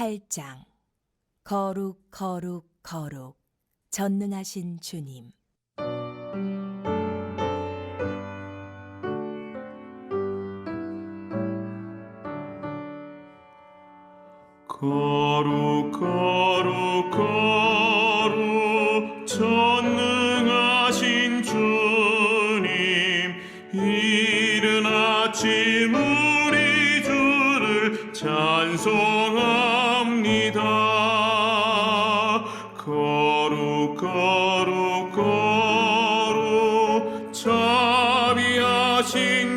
8장. 거룩 거룩 거룩 전능하신 주님. 거룩 거룩 거룩 전능하신 주님, 이른 아침 우리 주를 찬송합니다. 거룩 거룩 거룩 자비하신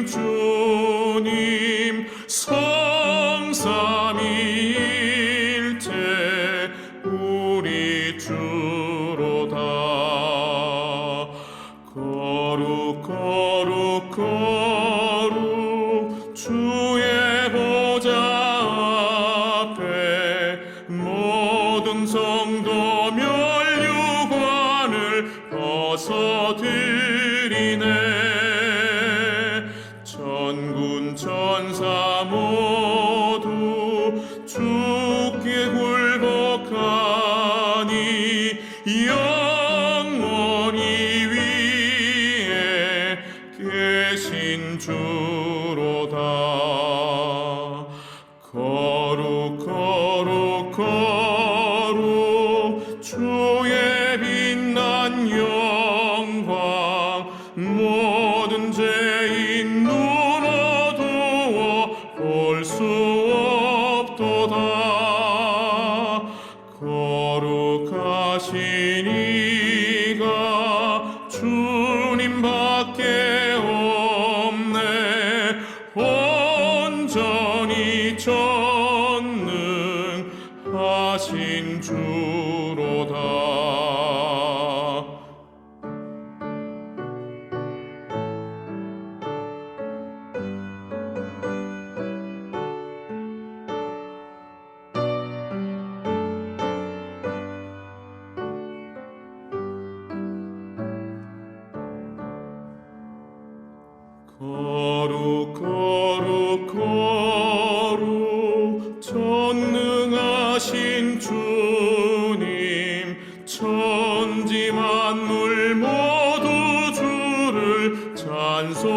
주님, 성삼위일체 우리 주로다. 거룩 거룩 거룩 주의 보좌 앞에 모든 성도 면류관을 벗어드리네. 천군 천사 모두 주께 굴복하니 영원히 위에 계신 주로다. 거룩 거룩 거룩 주의 빛난 영광, 모든 죄인 눈 어두워 볼 수 없도다. 거룩하신 이가 주님밖에 없네. 온전히 전능하신 주로다. 거룩 거룩 거룩 전능하신 주님, 천지 만물 모두 주를 찬송합니다.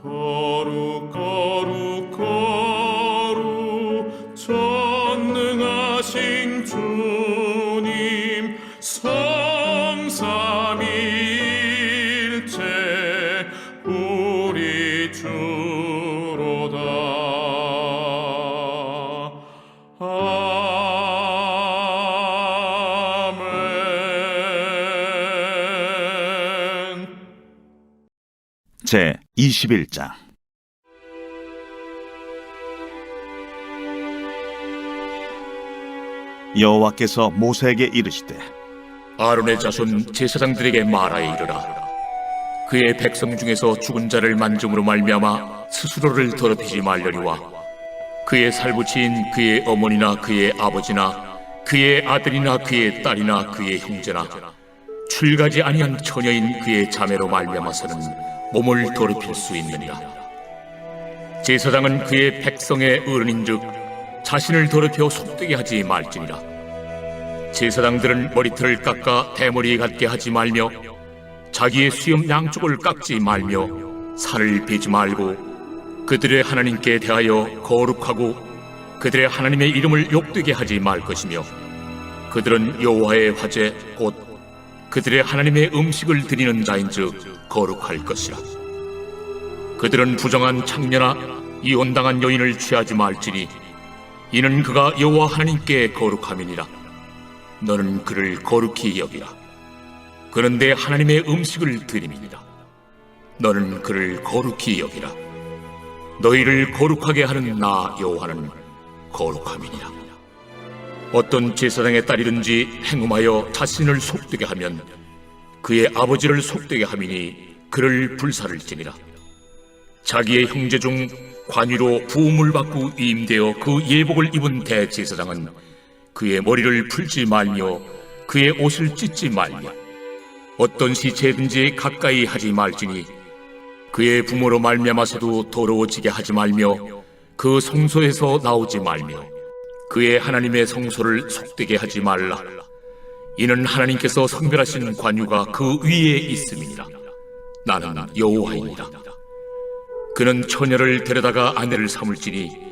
거룩 거룩 거룩 전능하신 주님, 성삼위일체 우리 주로다. 아멘. 제 21장. 여호와께서 모세에게 이르시되, 아론의 자손 제사장들에게 말하여 이르라. 그의 백성 중에서 죽은 자를 만짐으로 말미암아 스스로를 더럽히지 말려니와 그의 살부치인 그의 어머니나 그의 아버지나 그의 아들이나 그의 딸이나 그의 형제나 출가지 아니한 처녀인 그의 자매로 말미암아서는 몸을 더럽힐 수 있느니라. 제사장은 그의 백성의 어른인즉 자신을 더럽혀 속되게 하지 말지니라. 제사장들은 머리털을 깎아 대머리에 갖게 하지 말며 자기의 수염 양쪽을 깎지 말며 살을 베지 말고 그들의 하나님께 대하여 거룩하고 그들의 하나님의 이름을 욕되게 하지 말 것이며, 그들은 여호와의 화제 곧 그들의 하나님의 음식을 드리는 자인즉 거룩할 것이라. 그들은 부정한 창녀나 이혼당한 여인을 취하지 말지니 이는 그가 여호와 하나님께 거룩함이니라. 너는 그를 거룩히 여기라. 그는 내 하나님의 음식을 드림이니라. 너는 그를 거룩히 여기라. 너희를 거룩하게 하는 나 여호와는 거룩함이니라. 어떤 제사장의 딸이든지 행음하여 자신을 속되게 하면 그의 아버지를 속되게 함이니 그를 불살을지니라. 자기의 형제 중 관위로 부음을 받고 임대어 그 예복을 입은 대제사장은 그의 머리를 풀지 말며 그의 옷을 찢지 말며 어떤 시체든지 가까이 하지 말지니 그의 부모로 말미암아서도 더러워지게 하지 말며 그 성소에서 나오지 말며 그의 하나님의 성소를 속되게 하지 말라. 이는 하나님께서 성별하신 관유가 그 위에 있음이니라. 나는 여호와이니라. 그는 처녀를 데려다가 아내를 삼을지니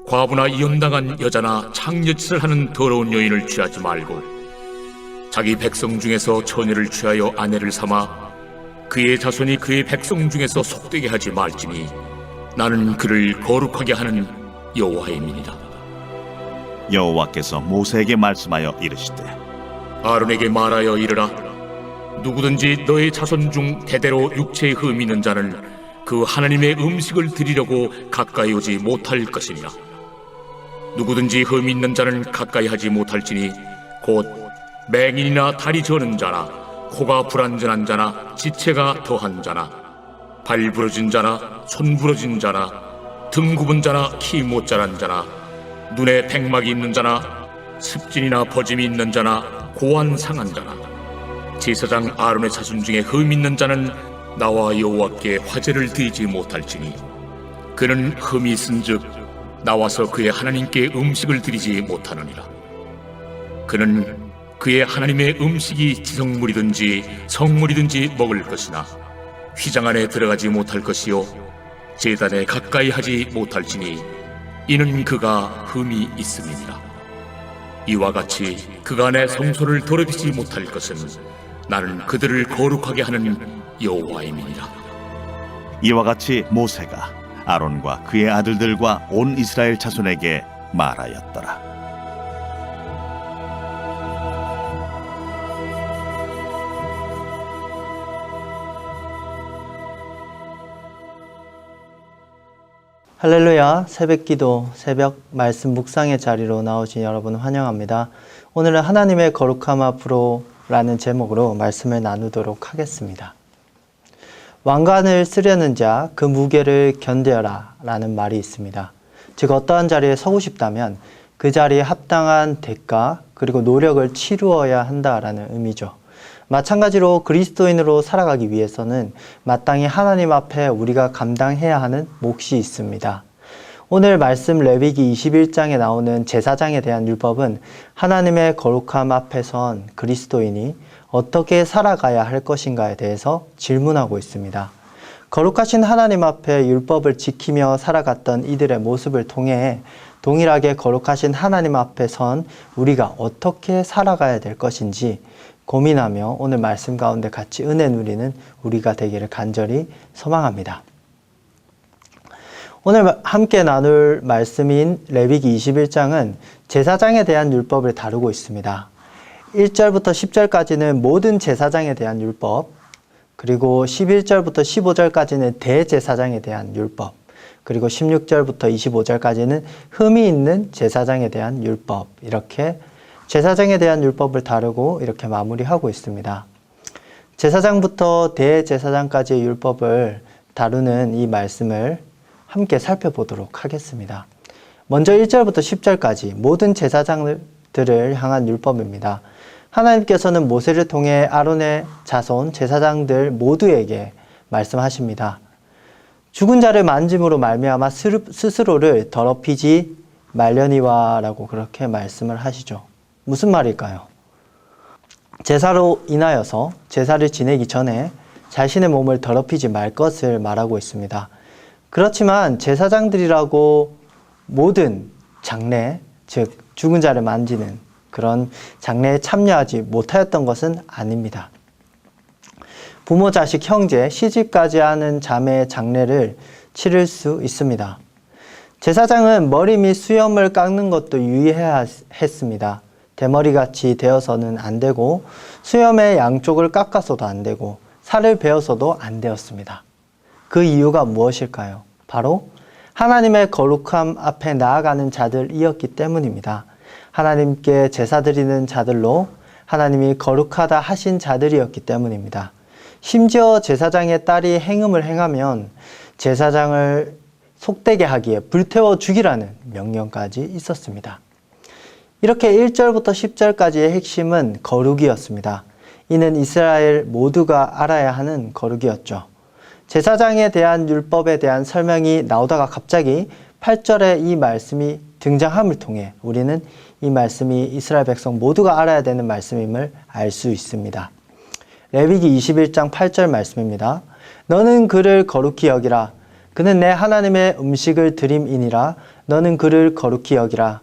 과부나 이혼당한 여자나 창녀짓을 하는 더러운 여인을 취하지 말고 자기 백성 중에서 처녀를 취하여 아내를 삼아 그의 자손이 그의 백성 중에서 속되게 하지 말지니 나는 그를 거룩하게 하는 여호와임이니라. 여호와께서 모세에게 말씀하여 이르시되 아론에게 말하여 이르라. 누구든지 너의 자손 중 대대로 육체에 흠이 있는 자는 그 하나님의 음식을 드리려고 가까이 오지 못할 것이니라. 누구든지 흠이 있는 자는 가까이 하지 못할지니 곧 맹인이나 다리 저는 자나 코가 불완전한 자나 지체가 더한 자나 발 부러진 자나 손 부러진 자나 등 굽은 자나 키 못 자란 자나 눈에 백막이 있는 자나 습진이나 버짐이 있는 자나 고안 상한 자나 제사장 아론의 자손 중에 흠 있는 자는 나와 여호와께 화제를 드리지 못할지니 그는 흠이 있은즉 나와서 그의 하나님께 음식을 드리지 못하느니라. 그는 그의 하나님의 음식이 지성물이든지 성물이든지 먹을 것이나 휘장 안에 들어가지 못할 것이요 제단에 가까이 하지 못할지니 이는 그가 흠이 있음이니라. 이와 같이 그간의 성소를 더럽히지 못할 것은 나는 그들을 거룩하게 하는 여호와임이니라. 이와 같이 모세가 아론과 그의 아들들과 온 이스라엘 자손에게 말하였더라. 할렐루야, 새벽기도, 새벽 말씀 묵상의 자리로 나오신 여러분 환영합니다. 오늘은 하나님의 거룩함 앞으로라는 제목으로 말씀을 나누도록 하겠습니다. 왕관을 쓰려는 자 그 무게를 견뎌라 라는 말이 있습니다. 즉 어떠한 자리에 서고 싶다면 그 자리에 합당한 대가 그리고 노력을 치루어야 한다라는 의미죠. 마찬가지로 그리스도인으로 살아가기 위해서는 마땅히 하나님 앞에 우리가 감당해야 하는 몫이 있습니다. 오늘 말씀 레위기 21장에 나오는 제사장에 대한 율법은 하나님의 거룩함 앞에 선 그리스도인이 어떻게 살아가야 할 것인가에 대해서 질문하고 있습니다. 거룩하신 하나님 앞에 율법을 지키며 살아갔던 이들의 모습을 통해 동일하게 거룩하신 하나님 앞에 선 우리가 어떻게 살아가야 될 것인지 고민하며 오늘 말씀 가운데 같이 은혜 누리는 우리가 되기를 간절히 소망합니다. 오늘 함께 나눌 말씀인 레위기 21장은 제사장에 대한 율법을 다루고 있습니다. 1절부터 10절까지는 모든 제사장에 대한 율법, 그리고 11절부터 15절까지는 대제사장에 대한 율법, 그리고 16절부터 25절까지는 흠이 있는 제사장에 대한 율법, 이렇게 제사장에 대한 율법을 다루고 이렇게 마무리하고 있습니다. 제사장부터 대제사장까지의 율법을 다루는 이 말씀을 함께 살펴보도록 하겠습니다. 먼저 1절부터 10절까지 모든 제사장들을 향한 율법입니다. 하나님께서는 모세를 통해 아론의 자손 제사장들 모두에게 말씀하십니다. 죽은 자를 만짐으로 말미암아 스스로를 더럽히지 말려니와 라고 그렇게 말씀을 하시죠. 무슨 말일까요? 제사로 인하여서 제사를 지내기 전에 자신의 몸을 더럽히지 말 것을 말하고 있습니다. 그렇지만 제사장들이라고 모든 장례, 즉 죽은 자를 만지는 그런 장례에 참여하지 못하였던 것은 아닙니다. 부모, 자식, 형제, 시집까지 하는 자매의 장례를 치를 수 있습니다. 제사장은 머리 및 수염을 깎는 것도 유의해야 했습니다. 대머리같이 되어서는 안 되고 수염의 양쪽을 깎아서도 안 되고 살을 베어서도 안 되었습니다. 그 이유가 무엇일까요? 바로 하나님의 거룩함 앞에 나아가는 자들이었기 때문입니다. 하나님께 제사 드리는 자들로 하나님이 거룩하다 하신 자들이었기 때문입니다. 심지어 제사장의 딸이 행음을 행하면 제사장을 속되게 하기에 불태워 죽이라는 명령까지 있었습니다. 이렇게 1절부터 10절까지의 핵심은 거룩이었습니다. 이는 이스라엘 모두가 알아야 하는 거룩이었죠. 제사장에 대한 율법에 대한 설명이 나오다가 갑자기 8절에 이 말씀이 등장함을 통해 우리는 이 말씀이 이스라엘 백성 모두가 알아야 되는 말씀임을 알 수 있습니다. 레위기 21장 8절 말씀입니다. 너는 그를 거룩히 여기라. 그는 내 하나님의 음식을 드림이니라. 너는 그를 거룩히 여기라.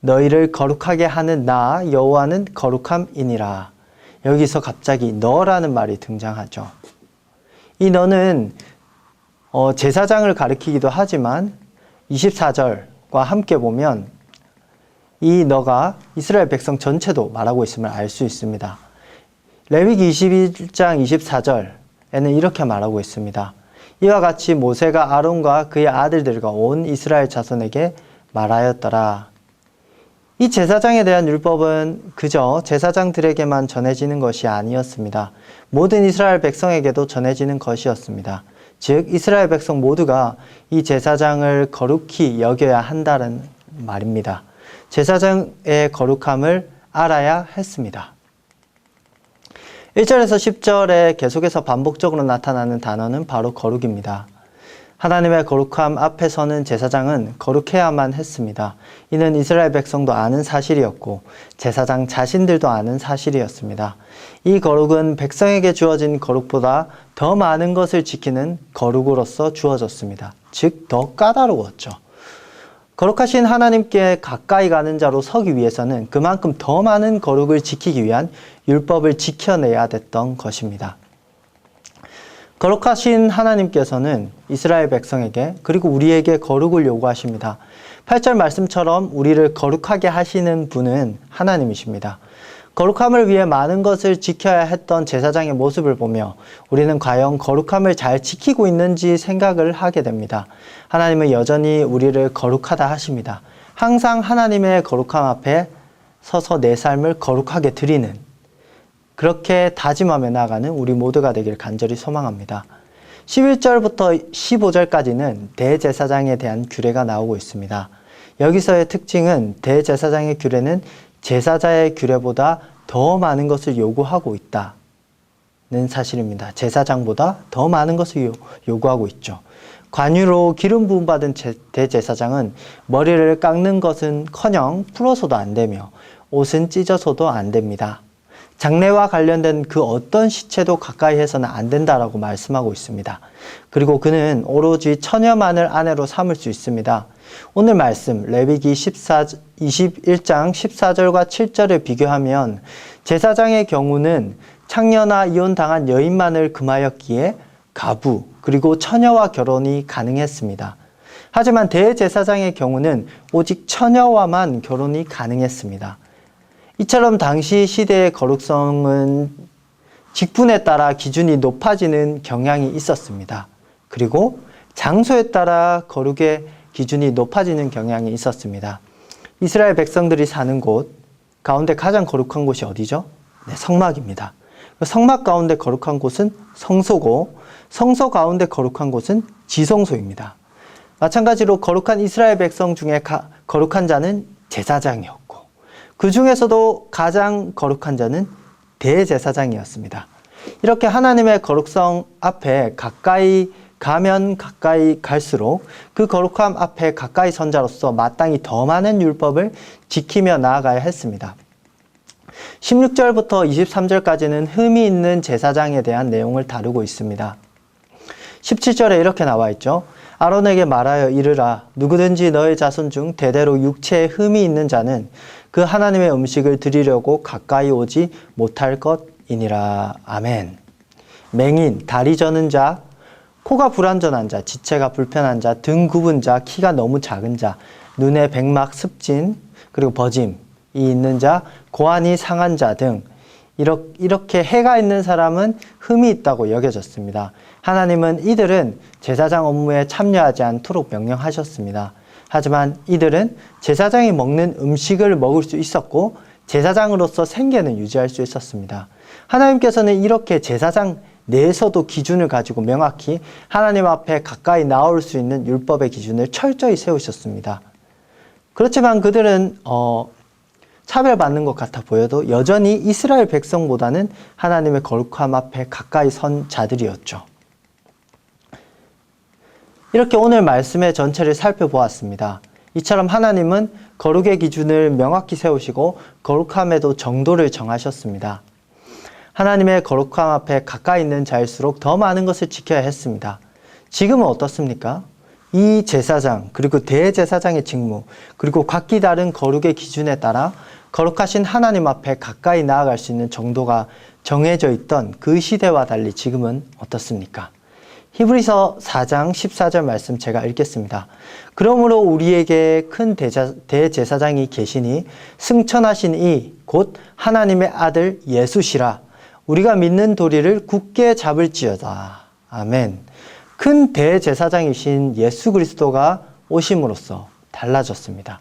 너희를 거룩하게 하는 나 여호와는 거룩함이니라. 여기서 갑자기 너라는 말이 등장하죠. 이 너는 제사장을 가리키기도 하지만 24절과 함께 보면 이 너가 이스라엘 백성 전체도 말하고 있음을 알 수 있습니다. 레위기 21장 24절에는 이렇게 말하고 있습니다. 이와 같이 모세가 아론과 그의 아들들과 온 이스라엘 자손에게 말하였더라. 이 제사장에 대한 율법은 그저 제사장들에게만 전해지는 것이 아니었습니다. 모든 이스라엘 백성에게도 전해지는 것이었습니다. 즉 이스라엘 백성 모두가 이 제사장을 거룩히 여겨야 한다는 말입니다. 제사장의 거룩함을 알아야 했습니다. 1절에서 10절에 계속해서 반복적으로 나타나는 단어는 바로 거룩입니다. 하나님의 거룩함 앞에서는 제사장은 거룩해야만 했습니다. 이는 이스라엘 백성도 아는 사실이었고 제사장 자신들도 아는 사실이었습니다. 이 거룩은 백성에게 주어진 거룩보다 더 많은 것을 지키는 거룩으로서 주어졌습니다. 즉, 더 까다로웠죠. 거룩하신 하나님께 가까이 가는 자로 서기 위해서는 그만큼 더 많은 거룩을 지키기 위한 율법을 지켜내야 됐던 것입니다. 거룩하신 하나님께서는 이스라엘 백성에게 그리고 우리에게 거룩을 요구하십니다. 8절 말씀처럼 우리를 거룩하게 하시는 분은 하나님이십니다. 거룩함을 위해 많은 것을 지켜야 했던 제사장의 모습을 보며 우리는 과연 거룩함을 잘 지키고 있는지 생각을 하게 됩니다. 하나님은 여전히 우리를 거룩하다 하십니다. 항상 하나님의 거룩함 앞에 서서 내 삶을 거룩하게 드리는, 그렇게 다짐하며 나아가는 우리 모두가 되길 간절히 소망합니다. 11절부터 15절까지는 대제사장에 대한 규례가 나오고 있습니다. 여기서의 특징은 대제사장의 규례는 제사자의 규례보다 더 많은 것을 요구하고 있다는 사실입니다. 제사장보다 더 많은 것을 요구하고 있죠. 관유로 기름 부음 받은 대제사장은 머리를 깎는 것은커녕 풀어서도 안 되며 옷은 찢어서도 안 됩니다. 장례와 관련된 그 어떤 시체도 가까이 해서는 안 된다라고 말씀하고 있습니다. 그리고 그는 오로지 처녀만을 아내로 삼을 수 있습니다. 오늘 말씀 레위기 21장 14절과 7절을 비교하면 제사장의 경우는 창녀나 이혼당한 여인만을 금하였기에 가부 그리고 처녀와 결혼이 가능했습니다. 하지만 대제사장의 경우는 오직 처녀와만 결혼이 가능했습니다. 이처럼 당시 시대의 거룩성은 직분에 따라 기준이 높아지는 경향이 있었습니다. 그리고 장소에 따라 거룩의 기준이 높아지는 경향이 있었습니다. 이스라엘 백성들이 사는 곳 가운데 가장 거룩한 곳이 어디죠? 네, 성막입니다. 성막 가운데 거룩한 곳은 성소고 성소 가운데 거룩한 곳은 지성소입니다. 마찬가지로 거룩한 이스라엘 백성 중에 거룩한 자는 제사장이었고 그 중에서도 가장 거룩한 자는 대제사장이었습니다. 이렇게 하나님의 거룩성 앞에 가까이 가면 가까이 갈수록 그 거룩함 앞에 가까이 선 자로서 마땅히 더 많은 율법을 지키며 나아가야 했습니다. 16절부터 23절까지는 흠이 있는 제사장에 대한 내용을 다루고 있습니다. 17절에 이렇게 나와 있죠. 아론에게 말하여 이르라. 누구든지 너의 자손 중 대대로 육체에 흠이 있는 자는 그 하나님의 음식을 드리려고 가까이 오지 못할 것이니라. 아멘. 맹인, 다리 저는 자, 코가 불완전한 자, 지체가 불편한 자, 등 굽은 자, 키가 너무 작은 자, 눈에 백막, 습진, 그리고 버짐이 있는 자, 고환이 상한 자 등 이렇게 해가 있는 사람은 흠이 있다고 여겨졌습니다. 하나님은 이들은 제사장 업무에 참여하지 않도록 명령하셨습니다. 하지만 이들은 제사장이 먹는 음식을 먹을 수 있었고 제사장으로서 생계는 유지할 수 있었습니다. 하나님께서는 이렇게 제사장 내에서도 기준을 가지고 명확히 하나님 앞에 가까이 나올 수 있는 율법의 기준을 철저히 세우셨습니다. 그렇지만 그들은 차별받는 것 같아 보여도 여전히 이스라엘 백성보다는 하나님의 거룩함 앞에 가까이 선 자들이었죠. 이렇게 오늘 말씀의 전체를 살펴보았습니다. 이처럼 하나님은 거룩의 기준을 명확히 세우시고 거룩함에도 정도를 정하셨습니다. 하나님의 거룩함 앞에 가까이 있는 자일수록 더 많은 것을 지켜야 했습니다. 지금은 어떻습니까? 이 제사장, 그리고 대제사장의 직무, 그리고 각기 다른 거룩의 기준에 따라 거룩하신 하나님 앞에 가까이 나아갈 수 있는 정도가 정해져 있던 그 시대와 달리 지금은 어떻습니까? 히브리서 4장 14절 말씀 제가 읽겠습니다. 그러므로 우리에게 큰 대제사장이 계시니 승천하신 이 곧 하나님의 아들 예수시라. 우리가 믿는 도리를 굳게 잡을지어다. 아멘. 큰 대제사장이신 예수 그리스도가 오심으로써 달라졌습니다.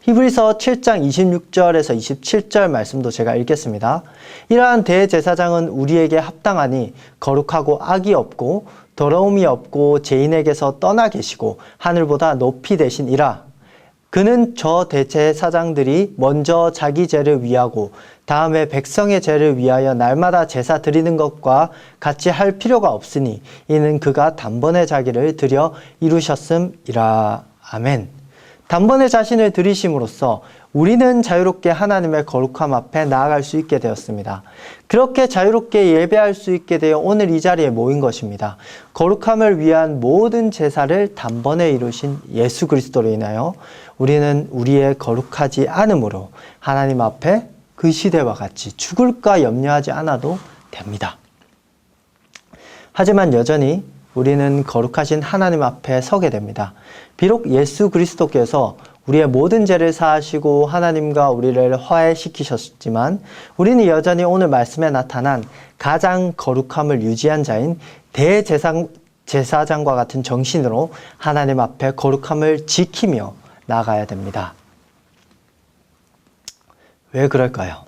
히브리서 7장 26절에서 27절 말씀도 제가 읽겠습니다. 이러한 대제사장은 우리에게 합당하니 거룩하고 악이 없고 더러움이 없고 죄인에게서 떠나 계시고 하늘보다 높이 되시니라. 그는 저 대제사장들이 먼저 자기 죄를 위하고 다음에 백성의 죄를 위하여 날마다 제사 드리는 것과 같이 할 필요가 없으니 이는 그가 단번에 자기를 드려 이루셨음이라. 아멘. 단번에 자신을 드리심으로써 우리는 자유롭게 하나님의 거룩함 앞에 나아갈 수 있게 되었습니다. 그렇게 자유롭게 예배할 수 있게 되어 오늘 이 자리에 모인 것입니다. 거룩함을 위한 모든 제사를 단번에 이루신 예수 그리스도로 인하여 우리는 우리의 거룩하지 않음으로 하나님 앞에 그 시대와 같이 죽을까 염려하지 않아도 됩니다. 하지만 여전히 우리는 거룩하신 하나님 앞에 서게 됩니다. 비록 예수 그리스도께서 우리의 모든 죄를 사하시고 하나님과 우리를 화해시키셨지만 우리는 여전히 오늘 말씀에 나타난 가장 거룩함을 유지한 자인 대제사장과 같은 정신으로 하나님 앞에 거룩함을 지키며 나아가야 됩니다. 왜 그럴까요?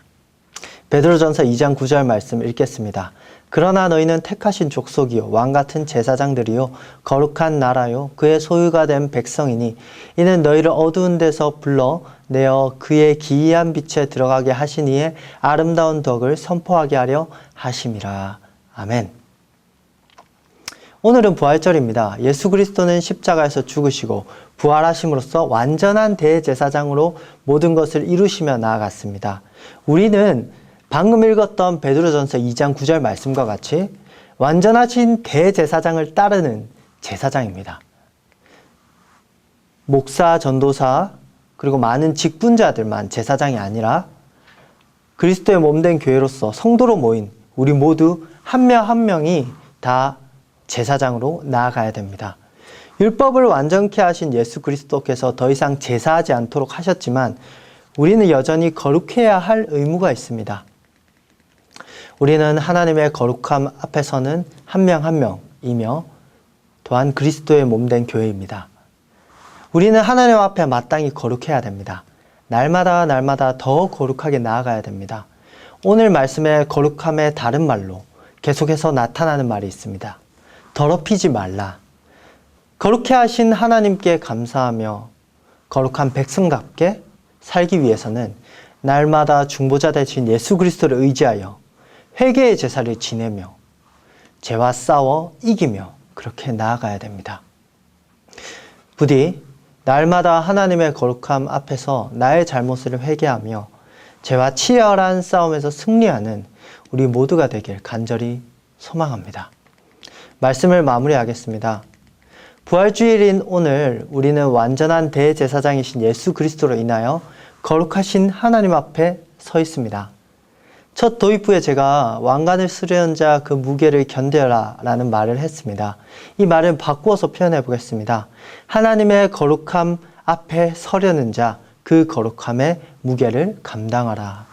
베드로전서 2장 9절 말씀 읽겠습니다. 그러나 너희는 택하신 족속이요 왕같은 제사장들이요 거룩한 나라요 그의 소유가 된 백성이니 이는 너희를 어두운 데서 불러 내어 그의 기이한 빛에 들어가게 하신 이의 아름다운 덕을 선포하게 하려 하심이라. 아멘. 오늘은 부활절입니다. 예수 그리스도는 십자가에서 죽으시고 부활하심으로써 완전한 대제사장으로 모든 것을 이루시며 나아갔습니다. 우리는 방금 읽었던 베드로전서 2장 9절 말씀과 같이 완전하신 대제사장을 따르는 제사장입니다. 목사, 전도사, 그리고 많은 직분자들만 제사장이 아니라 그리스도의 몸된 교회로서 성도로 모인 우리 모두 한 명 한 명이 다 제사장으로 나아가야 됩니다. 율법을 완전케 하신 예수 그리스도께서 더 이상 제사하지 않도록 하셨지만 우리는 여전히 거룩해야 할 의무가 있습니다. 우리는 하나님의 거룩함 앞에서는 한 명 한 명이며 또한 그리스도의 몸된 교회입니다. 우리는 하나님 앞에 마땅히 거룩해야 됩니다. 날마다 더 거룩하게 나아가야 됩니다. 오늘 말씀의 거룩함의 다른 말로 계속해서 나타나는 말이 있습니다. 더럽히지 말라. 거룩해 하신 하나님께 감사하며 거룩한 백성답게 살기 위해서는 날마다 중보자 되신 예수 그리스도를 의지하여 회개의 제사를 지내며 죄와 싸워 이기며 그렇게 나아가야 됩니다. 부디 날마다 하나님의 거룩함 앞에서 나의 잘못을 회개하며 죄와 치열한 싸움에서 승리하는 우리 모두가 되길 간절히 소망합니다. 말씀을 마무리하겠습니다. 부활주일인 오늘 우리는 완전한 대제사장이신 예수 그리스도로 인하여 거룩하신 하나님 앞에 서 있습니다. 첫 도입부에 제가 왕관을 쓰려는 자 그 무게를 견뎌라 라는 말을 했습니다. 이 말은 바꾸어서 표현해 보겠습니다. 하나님의 거룩함 앞에 서려는 자 그 거룩함의 무게를 감당하라.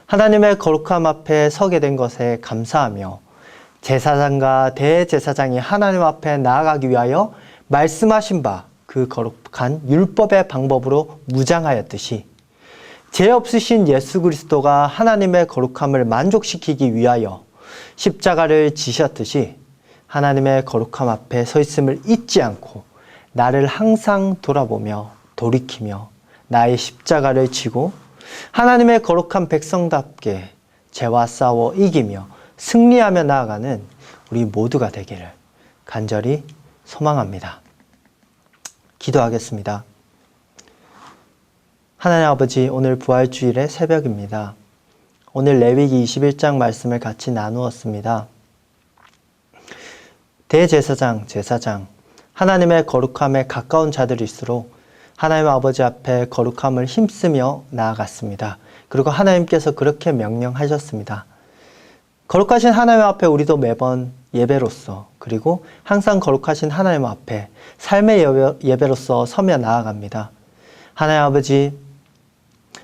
하나님의 거룩함 앞에 서게 된 것에 감사하며 제사장과 대제사장이 하나님 앞에 나아가기 위하여 말씀하신 바 그 거룩한 율법의 방법으로 무장하였듯이 죄 없으신 예수 그리스도가 하나님의 거룩함을 만족시키기 위하여 십자가를 지셨듯이 하나님의 거룩함 앞에 서 있음을 잊지 않고 나를 항상 돌아보며 돌이키며 나의 십자가를 지고 하나님의 거룩한 백성답게 죄와 싸워 이기며 승리하며 나아가는 우리 모두가 되기를 간절히 소망합니다. 기도하겠습니다. 하나님 아버지, 오늘 부활주일의 새벽입니다. 오늘 레위기 21장 말씀을 같이 나누었습니다. 대제사장, 제사장, 하나님의 거룩함에 가까운 자들일수록 하나님 아버지 앞에 거룩함을 힘쓰며 나아갔습니다. 그리고 하나님께서 그렇게 명령하셨습니다. 거룩하신 하나님 앞에 우리도 매번 예배로서, 그리고 항상 거룩하신 하나님 앞에 삶의 예배로서 서며 나아갑니다. 하나님 아버지,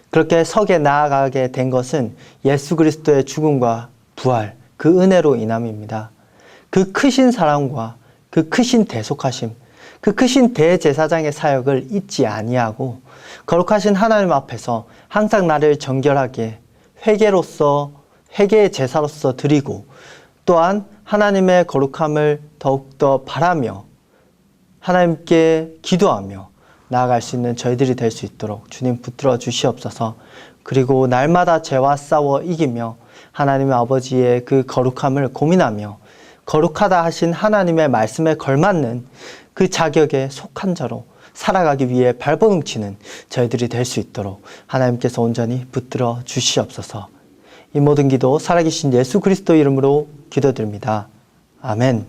그렇게 서게 나아가게 된 것은 예수 그리스도의 죽음과 부활, 그 은혜로 인함입니다. 그 크신 사랑과 그 크신 대속하심, 그 크신 대제사장의 사역을 잊지 아니하고 거룩하신 하나님 앞에서 항상 나를 정결하게 회개의 제사로서 드리고, 또한 하나님의 거룩함을 더욱더 바라며 하나님께 기도하며 나아갈 수 있는 저희들이 될 수 있도록 주님 붙들어 주시옵소서. 그리고 날마다 죄와 싸워 이기며 하나님의 아버지의 그 거룩함을 고민하며 거룩하다 하신 하나님의 말씀에 걸맞는 그 자격에 속한 자로 살아가기 위해 발버둥치는 저희들이 될 수 있도록 하나님께서 온전히 붙들어 주시옵소서. 이 모든 기도 살아계신 예수 그리스도 이름으로 기도드립니다. 아멘.